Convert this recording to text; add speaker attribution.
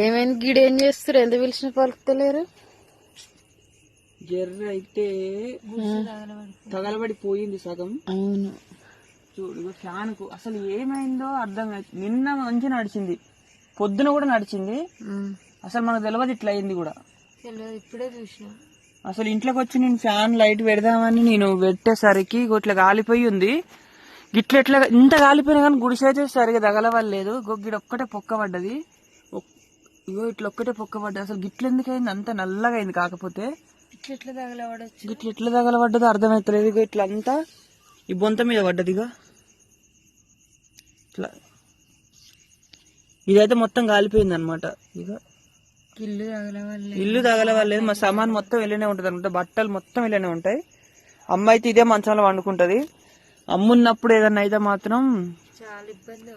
Speaker 1: ఏమైంది గిడేం చేస్తారు? ఎంత పిలిచిన పలుకుతలేరు.
Speaker 2: జర్ర అయితే తగలబడిపోయింది సగం.
Speaker 1: అవును
Speaker 2: చూడు ఫ్యాన్ కు అసలు ఏమైందో అర్థం కాదు. నిన్న మంచి నడిచింది, పొద్దున కూడా నడిచింది. అసలు మనకు తెలియదు ఇట్లా అయింది కూడా.
Speaker 1: ఇప్పుడే చూసిన.
Speaker 2: అసలు ఇంట్లోకి వచ్చి నేను ఫ్యాన్ లైట్ పెడదామని నేను పెట్టేసరికి ఇట్లా గాలిపోయి ఉంది. ఎట్లా ఇంత గాలిపోయినా కానీ గుడిసె అయితే సరిగా తగలవలేదు. గిడ ఒక్కటే పొక్క పడ్డది. ఇగో ఇట్లా ఒక్కటే పొక్క పడ్డది. అసలు గిట్ల ఎందుకు అయింది? అంత నల్లగా అయింది. కాకపోతే
Speaker 1: ఇట్లా తగలబడచ్చు.
Speaker 2: గిట్ల ఎట్లా తగలబడ్డదో అర్థమవుతలేదు. ఇగో ఇట్లా అంతా ఈ బొంత మీద పడ్డది. ఇక ఇట్లా ఇదైతే మొత్తం కాలిపోయింది అనమాట. ఇక ఇల్లు తగలవలేదు. మా సామాన్ మొత్తం వెళ్ళనే ఉంటది అనమాట. బట్టలు మొత్తం వెళ్ళనే ఉంటాయి. అమ్మ అయితే ఇదే మంచంలో వండుకుంటది. అమ్మున్నప్పుడు ఏదన్నా అయితే మాత్రం
Speaker 1: చాలా ఇబ్బంది.